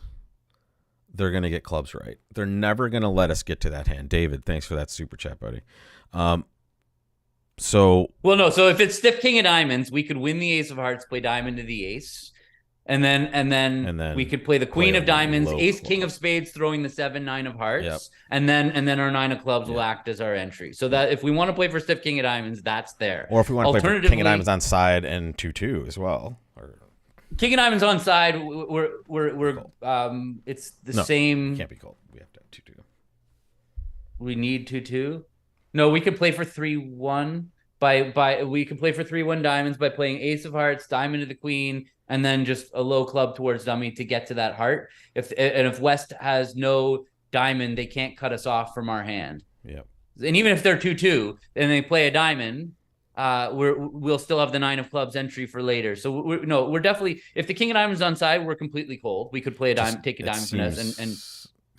they're going to get clubs right. They're never going to let us get to that hand. David, thanks for that super chat, buddy. So if it's stiff king of diamonds, we could win the ace of hearts, play diamond to the ace, and then we could play the queen of diamonds, ace king of spades, throwing the 7 9 of hearts, yep. and then our 9 of clubs will act as our entry. So that if we want to play for stiff king of diamonds, that's there. Or if we want to play for king of diamonds on side and 2-2 as well. King of diamonds on side, it's the same. Can't be cold. We have to have 2-2. We need 2-2. No, we could play for 3-1 we could play for 3-1 diamonds by playing ace of hearts, diamond to the queen, and then just a low club towards dummy to get to that heart. If West has no diamond, they can't cut us off from our hand. Yep. And even if they're 2-2 and they play a diamond, we'll still have the 9 of clubs entry for later. So we're definitely, if the king of diamonds on side, we're completely cold. We could play a diamond, take a diamond finesse, and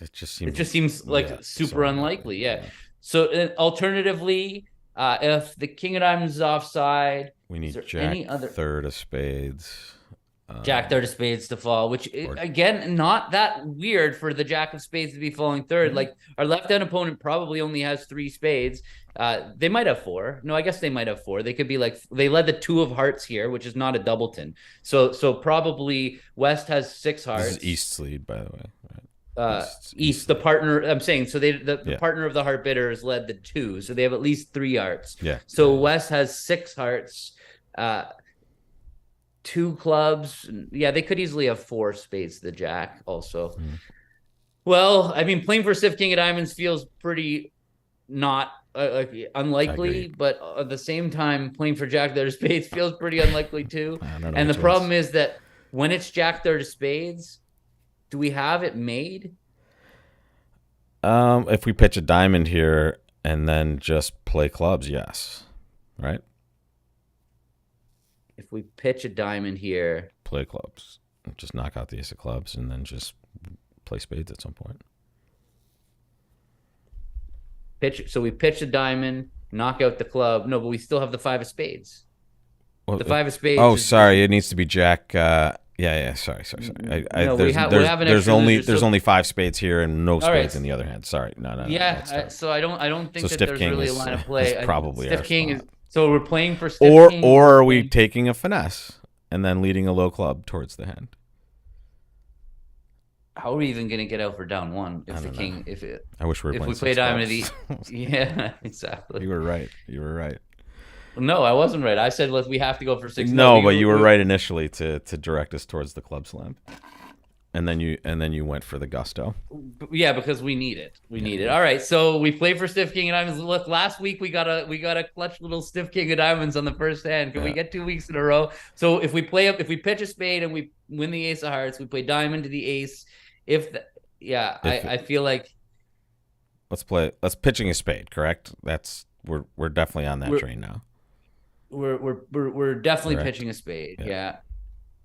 it just seems like super unlikely. Yeah. So alternatively, if the king of diamonds is offside, we need jack third of spades. Jack third of spades to fall, which again, not that weird for the jack of spades to be falling third. Like our left-hand opponent probably only has 3 spades. They might have 4. No, I guess they might have 4. They could be like, they led the 2 of hearts here, which is not a doubleton. So probably West has 6 hearts. This is East's lead, by the way. Right? East, the partner, I'm saying, so the partner of the heart bidder has led the 2, so they have at least 3 hearts. Yeah. So West has 6 hearts, 2 clubs. Yeah, they could easily have 4 spades, the jack also. Well, I mean, playing for stiff king of diamonds feels pretty not unlikely, but at the same time, playing for jack third of spades feels pretty unlikely too. And the problem is that when it's jack third of spades, do we have it made? If we pitch a diamond here and then just play clubs, yes. Right? If we pitch a diamond here, play clubs. Just knock out the ace of clubs and then just play spades at some point. So we pitch a diamond, knock out the club. No, but we still have the 5 of spades. Well, the 5 of spades. Oh, sorry. It needs to be jack. Sorry. There's only 5 spades here and no spades in the other hand. Sorry, no. Yeah, so I don't think that there's really a line of play. Probably stiff king So we're playing for stiff king. Or are we taking a finesse and then leading a low club towards the hand? How are we even going to get out for down one if the king? I wish we were if playing we play diamond of the clubs. yeah, exactly. You were right. You were right. No, I wasn't right. I said we have to go for 6. No, but you were right initially to direct us towards the club slam. And then you went for the gusto. Yeah, because we need it. We need it. All right, so we play for stiff king of diamonds. Look, last week we got a clutch little stiff king of diamonds on the first hand. Can we get 2 weeks in a row? So if we pitch a spade and we win the ace of hearts, we play diamond to the ace. I feel like let's pitching a spade. Correct. We're definitely on that train now. We're definitely pitching a spade. Yeah.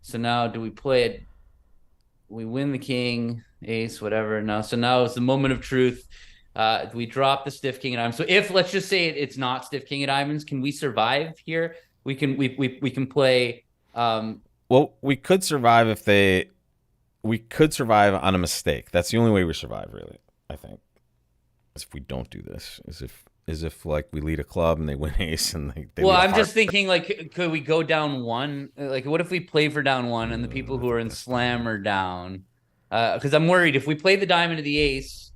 So now do we play it? We win the king, ace, whatever. Now it's the moment of truth. We drop the stiff king of diamonds. So if let's just say it's not stiff king of diamonds, can we survive here? We can play. Well, we could survive we could survive on a mistake. That's the only way we survive, really. I think, if we don't do this, is if like we lead a club and they win ace and they well, I'm just thinking like, could we go down one? Like, what if we play for down one and the people who are in slam are down? Because I'm worried if we play the diamond to the ace.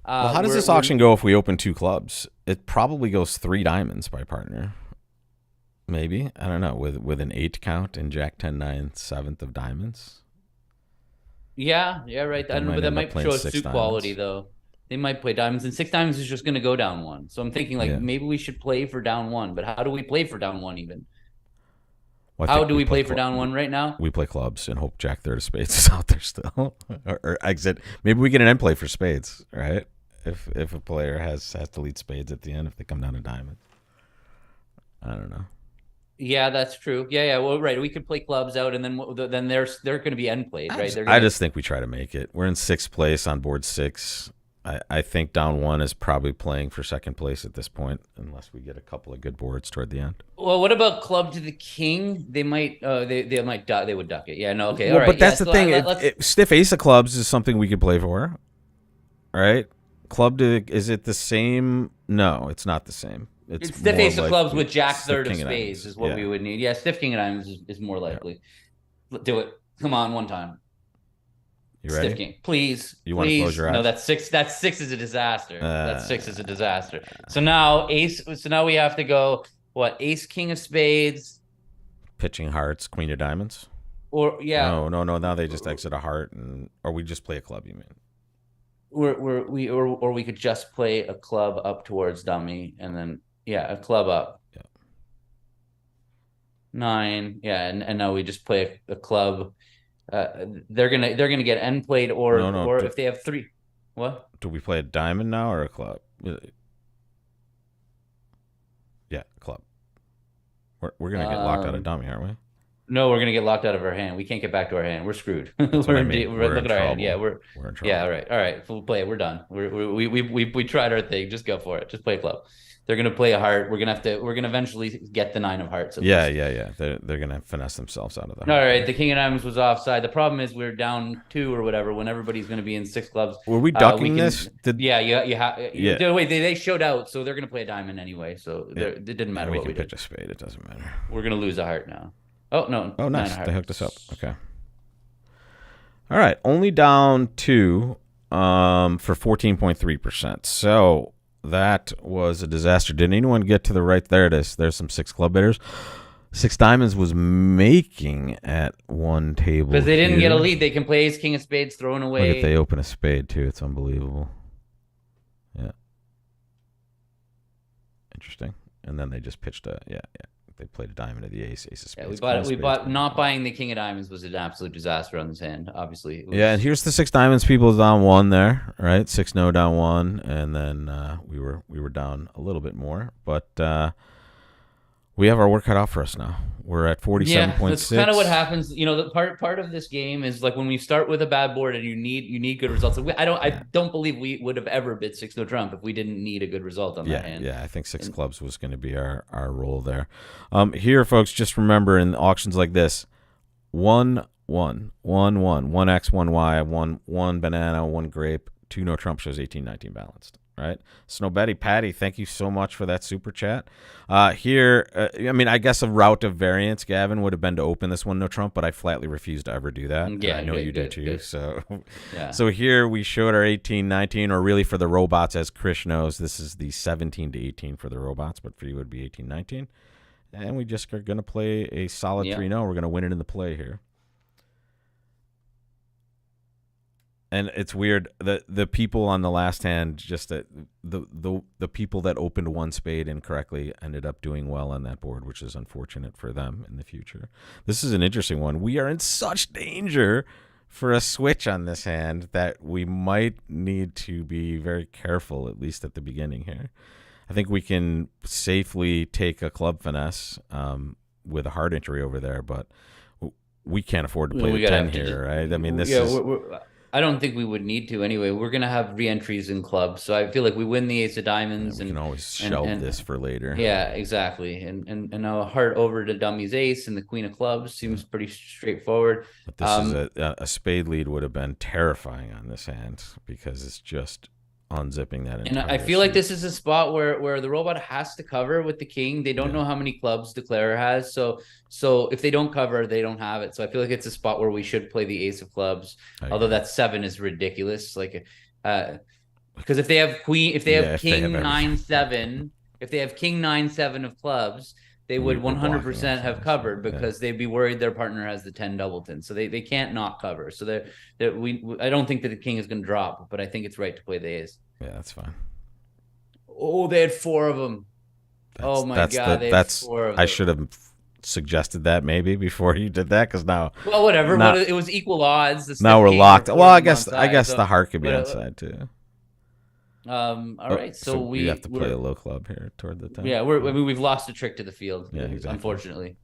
Well, how does this auction go if we open 2 clubs? It probably goes 3 diamonds by partner. Maybe, I don't know, with an 8 count and Jack 10 9 7th of diamonds. Yeah, right. I don't know, but that might show us suit quality though. They might play diamonds, and 6 diamonds is just going to go down 1. So I'm thinking maybe we should play for down 1. But how do we play for down 1 even? Well, how do we play for down 1 right now? We play clubs and hope Jack 3rd of spades is out there still, or exit. Maybe we get an end play for spades, right? If a player has to lead spades at the end if they come down to diamonds. I don't know. Yeah, that's true. Yeah. Well, right. We could play clubs out, and then they're going to be end played, right? I just think we try to make it. We're in 6th place on board 6. I think down 1 is probably playing for 2nd place at this point, unless we get a couple of good boards toward the end. Well, what about club to the king? They might they might duck. They would duck it. Yeah, no, okay, well, all right. But that's the thing. Stiff ace of clubs is something we could play for, right? Club to is it the same? No, it's not the same. It's stiff ace of clubs with Jack 3rd of spades is what we would need. Yeah, stiff king of diamonds is more likely. Yeah. Do it. Come on, one time. You ready? Stiff king, please. You want to close your eyes? No, that's 6. That 6 is a disaster. That 6 is a disaster. So now ace. So now we have to go. What? Ace, king of spades. Pitching hearts, queen of diamonds. Or yeah. No. Now they just exit a heart, or we just play a club. You mean? Or we could just play a club up towards dummy, and then a club up. Yeah. 9. Yeah, and now we just play a club. They're gonna get end played, or if they have 3. What? Do we play a diamond now or a club? Yeah, club. We're gonna get locked out of dummy, aren't we? No, we're gonna get locked out of our hand. We can't get back to our hand. We're screwed. We're look at our hand. Yeah, we're in trouble. Yeah, all right. We'll play it. We're done. We tried our thing. Just go for it. Just play a club. They're gonna play a heart. We're gonna eventually get the 9 of hearts. Yeah. They're gonna finesse themselves out of that. All right. The king of diamonds was offside. The problem is we're down 2 or whatever when everybody's gonna be in 6 clubs. Were we ducking this? Yeah. Wait, they showed out, so they're gonna play a diamond anyway. So it didn't matter what we did. Pitch a spade. It doesn't matter. We're gonna lose a heart now. Oh no. Oh, nice. They hooked us up. Okay. All right. Only down 2 for 14.3%. So that was a disaster. Did anyone get to the right? There it is. There's some 6 club bidders. 6 diamonds was making at one table. Because they didn't get a lead. They can play ace, king of spades, throwing away. Look at, they open a spade too. It's unbelievable. Yeah. Interesting. And then they just pitched they played a diamond of the ace of spades. We bought not buying the king of diamonds was an absolute disaster on this hand, obviously. Yeah, and here's the 6 diamonds. People down 1 there, right? 6 no down 1, and then we were down a little bit more, but we have our work cut out for us now. We're at 47.6. Yeah, that's kind of what happens. The part of this game is like when we start with a bad board and you need good results. I don't believe we would have ever bid 6 no trump if we didn't need a good result on that hand. Yeah, I think 6 clubs was going to be our role there. Here, folks, just remember in auctions like this, 1 1 1 1 1 X 1 Y 1 banana 1 grape 2 no trump shows 18-19 balanced. right? Snow Betty Patty, thank you so much for that super chat. Here, I mean, I guess a route of variance, Gavin, would have been to open this one no Trump, but I flatly refuse to ever do that. Yeah, I know good, you good, do too. good. So, Yeah. so here we showed our 18-19, or really for the robots, as Krish knows, this is the 17 to 18 for the robots, but for you it would be 18-19. And we just are going to play a solid 3-0. We're going to win it in the play here. And it's weird that the people on the last hand, just that the people that opened one spade incorrectly ended up doing well on that board, which is unfortunate for them in the future. This is an interesting one. We are in such danger for a switch on this hand that we might need to be very careful, at least at the beginning here. I think we can safely take a club finesse with a hard entry over there, but we can't afford to play the 10 here, right? I mean, this is... I don't think we would need to anyway. We're going to have re-entries in clubs. So I feel like we win the ace of diamonds. We can always shelve this for later. Yeah, exactly. And a heart over to dummy's ace and the queen of clubs seems pretty straightforward. But this is a spade lead would have been terrifying on this hand because it's just unzipping that entire And I feel like this is a spot where the robot has to cover with the king. They don't know how many clubs declarer has. So if they don't cover, they don't have it. So I feel like it's a spot where we should play the ace of clubs. Although that 7 is ridiculous. Like because if they have king 9-7, if they have king 9-7 of clubs, they would 100% have covered because they'd be worried their partner has the 10 doubleton. So they can't not cover. So I don't think that the king is going to drop, but I think it's right to play the ace. Yeah, that's fine. Oh, they had 4 of them. Oh my God, they had 4 of them. I should have suggested that maybe before you did that because now. Well, whatever. It was equal odds. Now we're locked. Well, I guess the heart could be onside too. All right, so we have to play a low club here toward the top. Yeah, we've lost a trick to the field. Yeah, exactly. Unfortunately.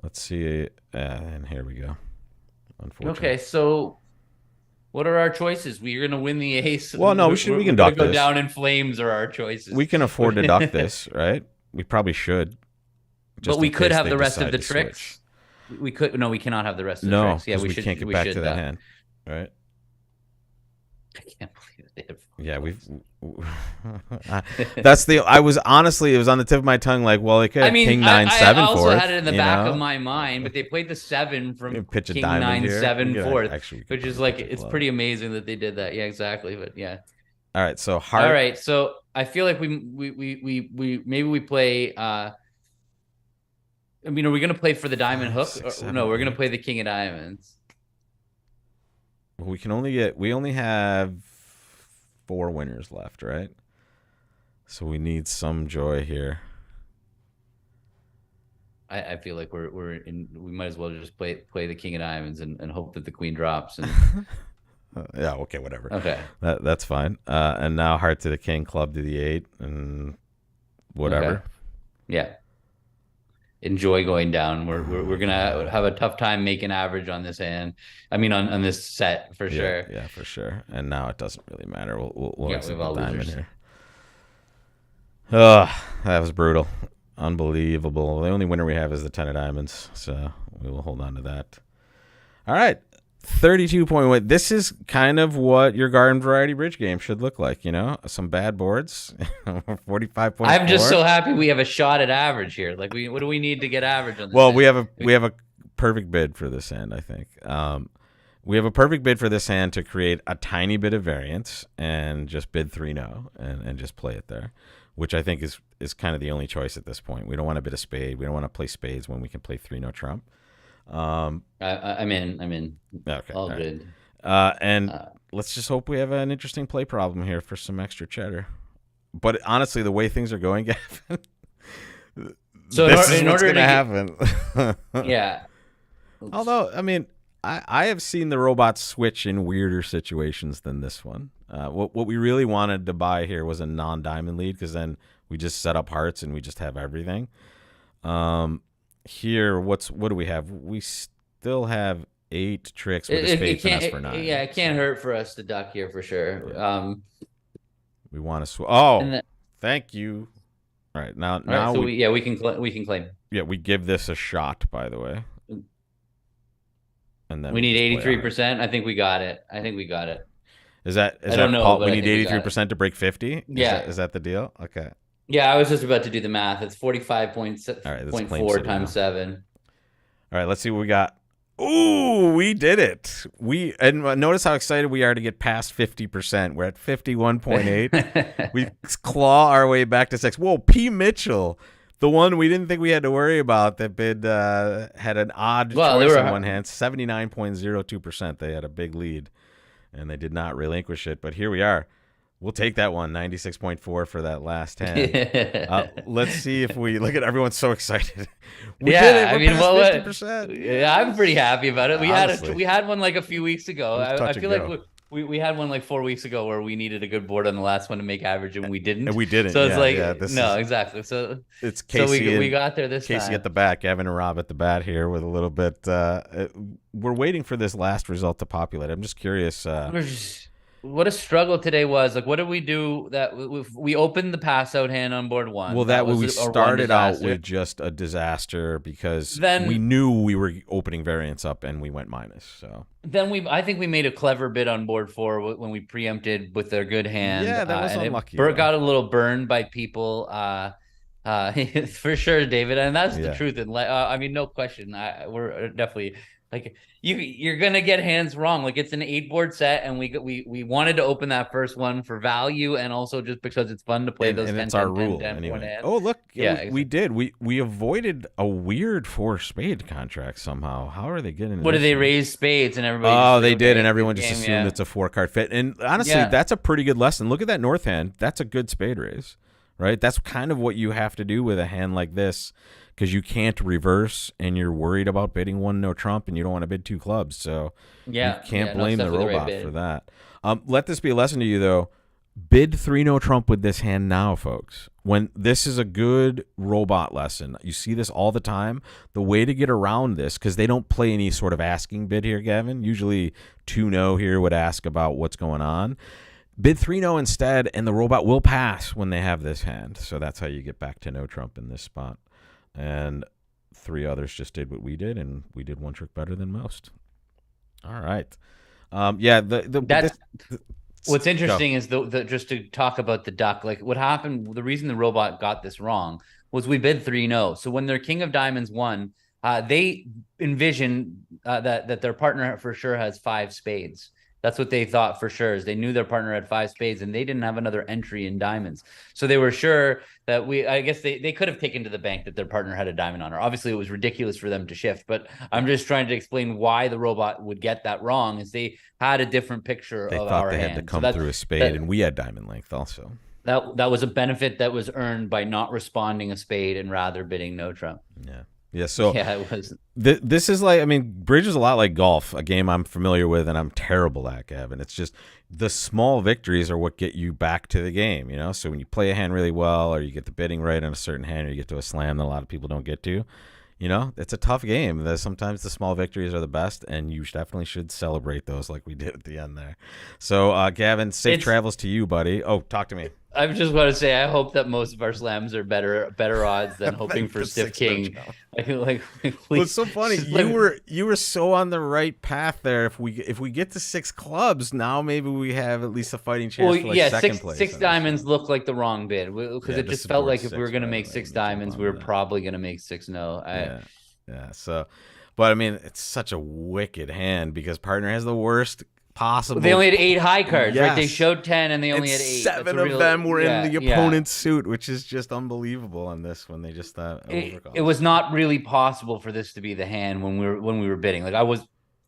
Let's see, and here we go. Unfortunately. Okay, so what are our choices? We're gonna win the ace. Well, no, we can duck this. Go down in flames are our choices. We can afford to duck this, right? We probably should. But we could have the rest of the tricks. We could. No, we cannot have the rest of the tricks. Yeah, we can't get back to that hand, right? I can't believe they have 4. Yeah, that's the. I was honestly, it was on the tip of my tongue. Like, well, they could have king 9-7 for it. I also had it in the back of my mind, but they played the 7 from pitch a king diamond 9-7 fourth, actually, which is like it's pretty amazing that they did that. Yeah, exactly. But yeah. All right, so heart. All right, so I feel like we maybe we play. I mean, are we gonna play for the diamond hook? 6, 7, no, we're gonna play the king of diamonds. We only have 4 winners left, right? So we need some joy here. I feel like we might as well just play the king of diamonds and hope that the queen drops. And yeah, okay, whatever. Okay, that's fine. And now heart to the king, club to the 8, and whatever. Okay. Yeah. Enjoy going down. We're gonna have a tough time making average on this hand. I mean, on this set for sure. Yeah, for sure. And now it doesn't really matter. We'll have all diamond here. Oh, that was brutal, unbelievable. The only winner we have is the 10 of diamonds, so we will hold on to that. All right. 32.1. This is kind of what your garden variety bridge game should look like, some bad boards. 45.4. I'm just so happy we have a shot at average here. Like what do we need to get average on this? Well, hand? we have a perfect bid for this hand, I think. We have a perfect bid for this hand to create a tiny bit of variance and just bid 3-0 and just play it there, which I think is kind of the only choice at this point. We don't want to bid a spade. We don't want to play spades when we can play 3-0 trump. I'm in. Okay, all good. Let's just hope we have an interesting play problem here for some extra cheddar. But honestly, the way things are going, Gavin, so this is what's going to happen. Yeah. Although, I mean, I have seen the robots switch in weirder situations than this one. What we really wanted to buy here was a non-diamond lead because then we just set up hearts and we just have everything. Here, what do we have? We still have 8 tricks with a spade finesse for 9. Yeah, it can't hurt for us to duck here for sure. Yeah. We want to thank you. All right, now so we can claim. Yeah, we give this a shot, by the way. And then we need 83%. I think we got it. Is that I don't know, Paul? but We I need think we got it. 83% to break 50. Yeah. Is that the deal? Okay. Yeah, I was just about to do the math. It's All right. That's Claim 45.4 City now. times 7. All right. Let's see what we got. Ooh, we did it. And notice how excited we are to get past 50%. We're at 51.8. We claw our way back to 6. Whoa, P. Mitchell, the one we didn't think we had to worry about that bid had an odd choice in one hand, 79.02%. They had a big lead, and they did not relinquish it. But here we are. We'll take that one, 96.4 for that last hand. Let's see if we look at everyone's so excited. We did it. We're past 50%. Yeah, I'm pretty happy about it. Honestly. We had one like a few weeks ago. I feel go. like we had one like 4 weeks ago where we needed a good board on the last one to make average, and we didn't. And we didn't. So it's exactly. So it's Casey. So we got there this Casey time. at the bat, Gavin and Rob at the bat here with a little bit. We're waiting for this last result to populate. I'm just curious. What a struggle today was. Like, what did we do? That we opened the pass out hand on board 1. Well, we started out with just a disaster because we knew we were opening variance up and we went minus. So then I think we made a clever bid on board 4 when we preempted with their good hand. Yeah, that was unlucky. It got a little burned by people. For sure, David, and that's the truth. And I mean, no question. We're definitely. Like you're gonna get hands wrong. Like it's an 8-board set, and we wanted to open that first one for value, and also just because it's fun to play those. And 10, it's 10, our 10, rule 10, anyway. Oh look, we did. We avoided a weird 4-spade contract somehow. How are they getting? What did they raise spades and everybody? Oh, they did, and everyone just assumed it's a 4-card fit. And honestly, that's a pretty good lesson. Look at that north hand. That's a good spade raise, right? That's kind of what you have to do with a hand like this. Because you can't reverse, and you're worried about bidding 1 no trump, and you don't want to bid 2 clubs. So you can't blame the robot for that. Let this be a lesson to you, though. Bid 3 no trump with this hand now, folks. When this is a good robot lesson. You see this all the time. The way to get around this, because they don't play any sort of asking bid here, Gavin. Usually 2 no here would ask about what's going on. Bid 3 no instead, and the robot will pass when they have this hand. So that's how you get back to no trump in this spot. And 3 others just did what we did, and we did one trick better than most. All right. What's interesting is just to talk about the duck. Like what happened, the reason the robot got this wrong was we bid 3 no. So when their king of diamonds won, they envisioned that their partner for sure has 5 spades. That's what they thought for sure. Is they knew their partner had 5 spades and they didn't have another entry in diamonds. So they were sure that I guess they could have taken to the bank that their partner had a diamond on her. Obviously, it was ridiculous for them to shift, but I'm just trying to explain why the robot would get that wrong. Is they had a different picture of our hand. They thought they had to come through a spade, and we had diamond length also. That was a benefit that was earned by not responding a spade and rather bidding no trump. Yeah. Yeah, so it was. This is like, I mean, bridge is a lot like golf, a game I'm familiar with and I'm terrible at, Gavin. It's just the small victories are what get you back to the game, you know? So when you play a hand really well, or you get the bidding right on a certain hand, or you get to a slam that a lot of people don't get to, you know, it's a tough game. Sometimes the small victories are the best, and you definitely should celebrate those like we did at the end there. So, Gavin, safe travels to you, buddy. Oh, talk to me. I just want to say I hope that most of our slams are better odds than hoping for stiff king. Well, it's so funny. You were so on the right path there. If we get to 6 clubs, now maybe we have at least a fighting chance for second place. 6 diamonds looked like the wrong bid because it just felt like if we were going to make 6 diamonds, we were probably going to make 6 no. Yeah. So, but I mean, it's such a wicked hand because partner has the worst possible. They only had 8 high cards, right? They showed 10 and they only had 8. 7 of them were in the opponent's suit, which is just unbelievable on this one. They just thought it was not really possible for this to be the hand when we were bidding. Like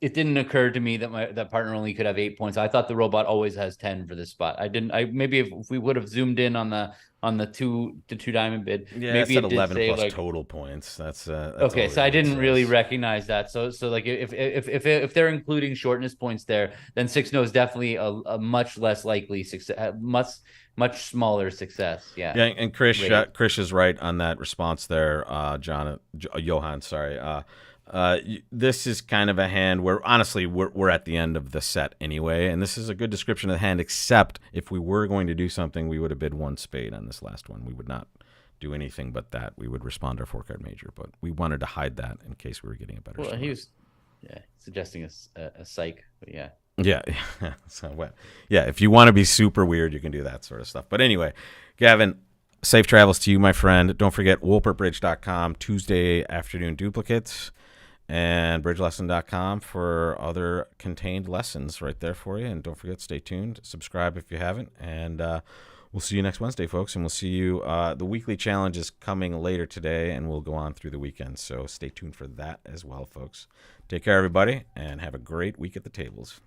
it didn't occur to me that that partner only could have 8 points. I thought the robot always has 10 for this spot. Maybe if we would have zoomed in on the 2 diamond bid, maybe it 11 plus total points. That's okay. So I didn't really recognize that. So like if they're including shortness points there, then 6 no is definitely a much less likely success, much smaller success. Yeah. And Chris is right on that response there. Johan, sorry. This is kind of a hand where honestly we're at the end of the set anyway, and this is a good description of the hand, except if we were going to do something, we would have bid 1 spade on this last one. We would not do anything but that. We would respond our 4-card major, but we wanted to hide that in case we were getting a better score. He was suggesting a psych, but yeah. Yeah. So, well, yeah, if you want to be super weird, you can do that sort of stuff. But anyway, Gavin, safe travels to you, my friend. Don't forget wolpertbridge.com, Tuesday afternoon duplicates, and bridgelesson.com for other contained lessons right there for you. And don't forget, stay tuned. Subscribe if you haven't. And we'll see you next Wednesday, folks. And we'll see you. The weekly challenge is coming later today, and we'll go on through the weekend. So stay tuned for that as well, folks. Take care, everybody, and have a great week at the tables.